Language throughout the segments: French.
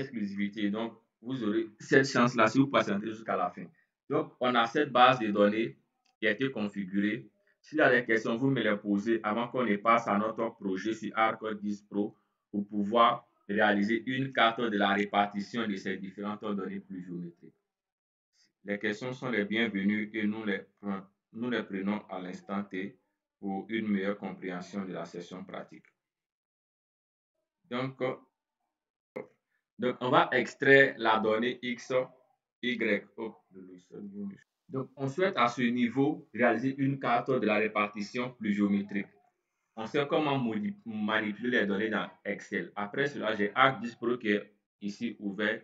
exclusivité. Donc, vous aurez cette chance-là si vous patientez jusqu'à la fin. Donc, on a cette base de données qui a été configurée. S'il y a des questions, vous me les posez avant qu'on ne passe à notre projet sur ARC 10 Pro pour pouvoir réaliser une carte de la répartition de ces différentes données pluviométriques. Les questions sont les bienvenues et nous les prenons à l'instant T pour une meilleure compréhension de la session pratique. Donc, on va extraire la donnée X, Y. Donc, on souhaite à ce niveau réaliser une carte de la répartition pluviométrique. On sait comment manipuler les données dans Excel. Après cela, j'ai ArcGIS Pro qui est ici ouvert.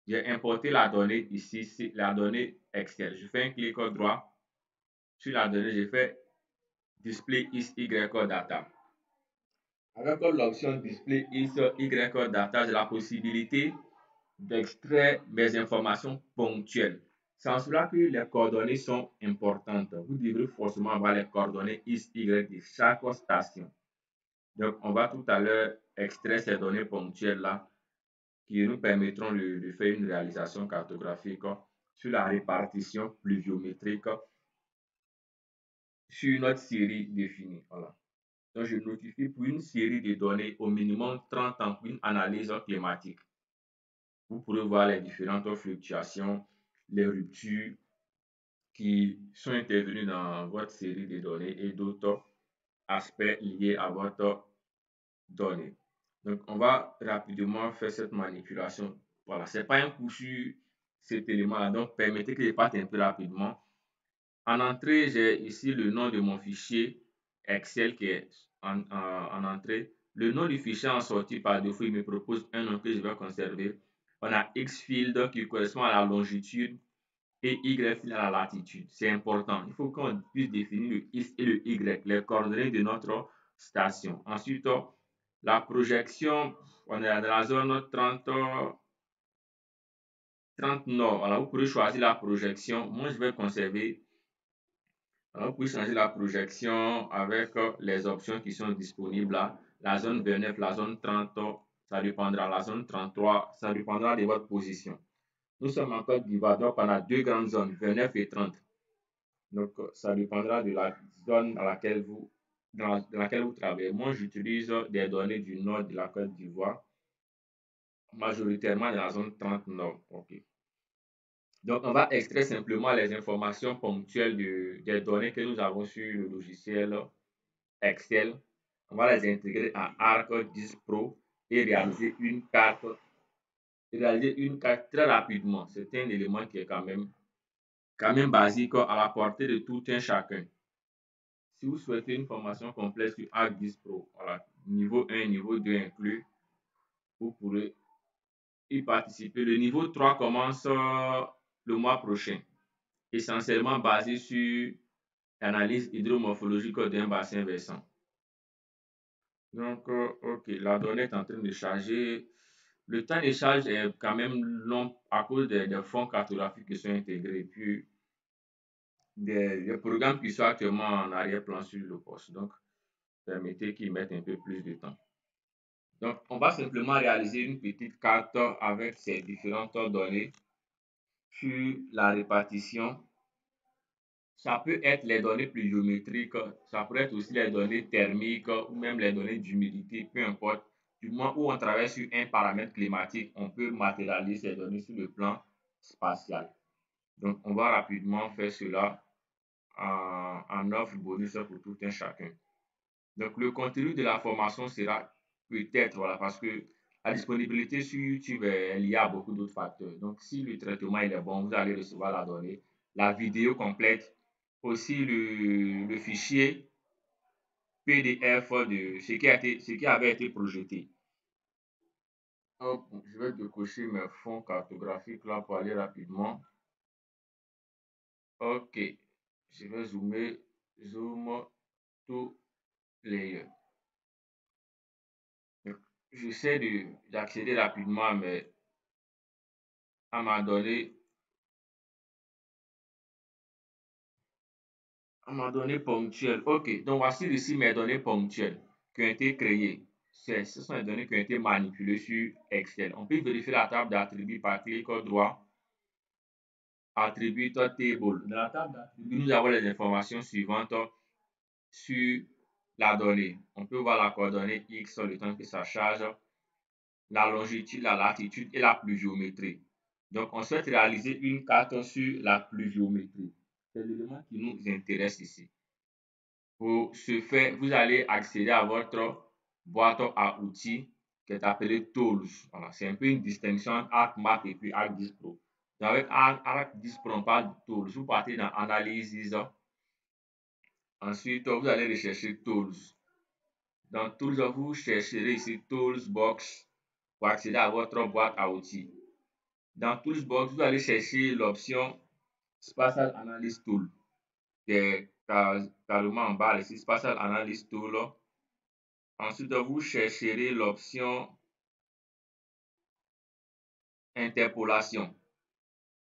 J'ai importé la donnée ici, c'est la donnée Excel. Je fais un clic droit sur la donnée, je fais Display is Y Data. Avec l'option Display is Y Data, j'ai la possibilité d'extraire mes informations ponctuelles. C'est en cela que les coordonnées sont importantes. Vous devrez forcément avoir les coordonnées X, Y de chaque station. Donc, on va tout à l'heure extraire ces données ponctuelles-là qui nous permettront de faire une réalisation cartographique sur la répartition pluviométrique sur notre série définie. Voilà. Donc, je notifie pour une série de données au minimum 30 ans pour une analyse climatique. Vous pourrez voir les différentes fluctuations, les ruptures qui sont intervenues dans votre série de données et d'autres aspects liés à votre donnée. Donc, on va rapidement faire cette manipulation. Voilà, ce n'est pas un coup sur cet élément-là. Donc, permettez que je parte un peu rapidement. En entrée, j'ai ici le nom de mon fichier Excel qui est en entrée. Le nom du fichier en sortie par défaut, il me propose un nom que je vais conserver. On a Xfield qui correspond à la longitude et Yfield à la latitude. C'est important. Il faut qu'on puisse définir le X et le Y, les coordonnées de notre station. Ensuite, la projection, on est dans la zone 30 nord. Alors, vous pouvez choisir la projection. Moi, je vais conserver. Alors, vous pouvez changer la projection avec les options qui sont disponibles là. La zone 29, la zone 30, ça dépendra. La zone 33, ça dépendra de votre position. Nous sommes en Côte d'Ivoire, donc on a deux grandes zones, 29 et 30. Donc, ça dépendra de la zone dans laquelle vous travaillez. Moi, j'utilise des données du nord de la Côte d'Ivoire, majoritairement dans la zone 30 nord. Okay. Donc, on va extraire simplement les informations ponctuelles des données que nous avons sur le logiciel Excel. On va les intégrer à ArcGIS Pro et réaliser une carte très rapidement. C'est un élément qui est quand même basique à la portée de tout un chacun. Si vous souhaitez une formation complète sur ArcGIS Pro, voilà, niveau 1, niveau 2 inclus, vous pourrez y participer. Le niveau 3 commence le mois prochain, essentiellement basé sur l'analyse hydromorphologique d'un bassin versant. Donc, OK, la donnée est en train de charger. Le temps de charge est quand même long à cause des fonds cartographiques qui sont intégrés, puis des programmes qui sont actuellement en arrière-plan sur le poste. Donc, permettez qu'ils mettent un peu plus de temps. Donc, on va simplement réaliser une petite carte avec ces différentes données sur la répartition. Ça peut être les données pluviométriques, ça peut être aussi les données thermiques ou même les données d'humidité, peu importe. Du moment où on travaille sur un paramètre climatique, on peut matérialiser ces données sur le plan spatial. Donc, on va rapidement faire cela en offre bonus pour tout un chacun. Donc, le contenu de la formation sera peut-être, voilà, parce que la disponibilité sur YouTube est liée à beaucoup d'autres facteurs. Donc, si le traitement il est bon, vous allez recevoir la donnée, la vidéo complète, aussi le fichier PDF de ce qui avait été projeté. Hop, je vais décocher mes fonds cartographiques là pour aller rapidement. OK, je vais zoom tout layer. J'essaie d'accéder rapidement à ma donnée ponctuelle. OK, donc voici ici mes données ponctuelles qui ont été créées. ce sont les données qui ont été manipulées sur Excel. On peut vérifier la table d'attributs par clic droit, attribute table. Dans la table d'attributs, nous avons les informations suivantes sur la donnée. On peut voir la coordonnée X, le temps que ça charge, la longitude, la latitude et la pluviométrie. Donc, on souhaite réaliser une carte sur la pluviométrie. C'est l'élément qui nous intéresse ici. Pour ce faire, vous allez accéder à votre boîte à outils qui est appelée Tools. Voilà, c'est un peu une distinction entre ArcMap et puis ArcGIS Pro. Donc, avec ArcGIS Pro, on parle de Tools. Vous partez dans Analysis. Ensuite, vous allez rechercher Tools. Dans Tools, vous chercherez ici Toolbox pour accéder à votre boîte à outils. Dans Toolbox, vous allez chercher l'option Spatial Analysis Tool, qui est carrément en bas ici, Spatial Analysis Tool. Ensuite, vous chercherez l'option Interpolation.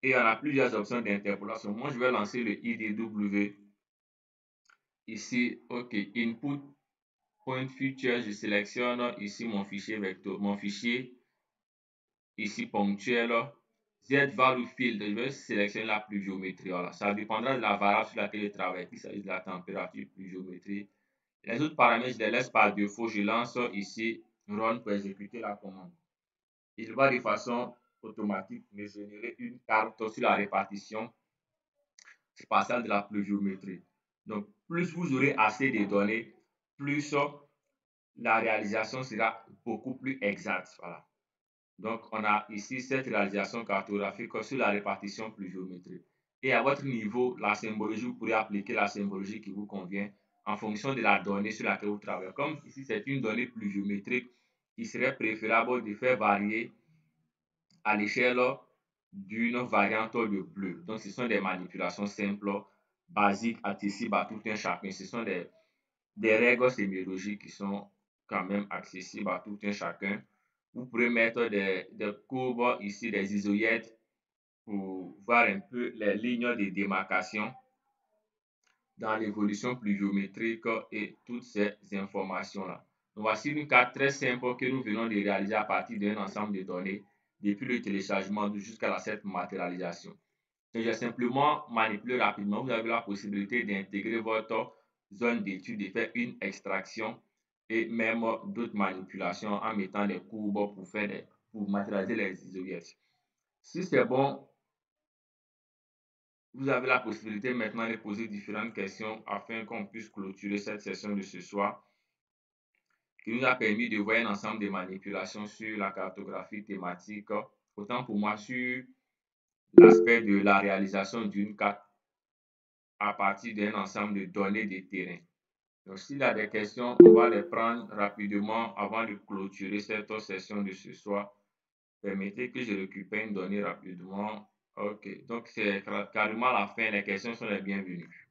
Et on a plusieurs options d'interpolation. Moi, je vais lancer le IDW. Ici, OK, Input Point Feature, je sélectionne ici mon fichier vecteur, mon fichier ici ponctuel. Z Value Field, je vais sélectionner la pluviométrie. Voilà, ça dépendra de la variable sur laquelle je travaille, qu'il s'agisse de la température, pluviométrie. Les autres paramètres, je les laisse par défaut. Je lance ici Run pour exécuter la commande. Il va de façon automatique me générer une carte sur la répartition spatiale de la pluviométrie. Donc, plus vous aurez assez de données, plus la réalisation sera beaucoup plus exacte. Voilà. Donc, on a ici cette réalisation cartographique sur la répartition pluviométrique. Et à votre niveau, la symbologie, vous pourrez appliquer la symbologie qui vous convient en fonction de la donnée sur laquelle vous travaillez. Comme ici, c'est une donnée pluviométrique, il serait préférable de faire varier à l'échelle d'une variante de bleu. Donc, ce sont des manipulations simples, basiques, accessibles à tout un chacun. Ce sont des règles sémiologiques qui sont quand même accessibles à tout un chacun. Vous pourrez mettre des courbes ici, des isoèdres pour voir un peu les lignes de démarcation dans l'évolution pluviométrique et toutes ces informations-là. Voici une carte très simple que nous venons de réaliser à partir d'un ensemble de données depuis le téléchargement jusqu'à cette matérialisation. J'ai simplement manipulé rapidement. Vous avez la possibilité d'intégrer votre zone d'étude, de faire une extraction et même d'autres manipulations en mettant des courbes pour matérialiser les isoèdres. Si c'est bon, vous avez la possibilité maintenant de poser différentes questions afin qu'on puisse clôturer cette session de ce soir qui nous a permis de voir un ensemble de manipulations sur la cartographie thématique, autant pour moi sur l'aspect de la réalisation d'une carte à partir d'un ensemble de données de terrain. Donc, s'il y a des questions, on va les prendre rapidement avant de clôturer cette session de ce soir. Permettez que je récupère une donnée rapidement. OK, donc c'est carrément la fin. Les questions sont les bienvenues.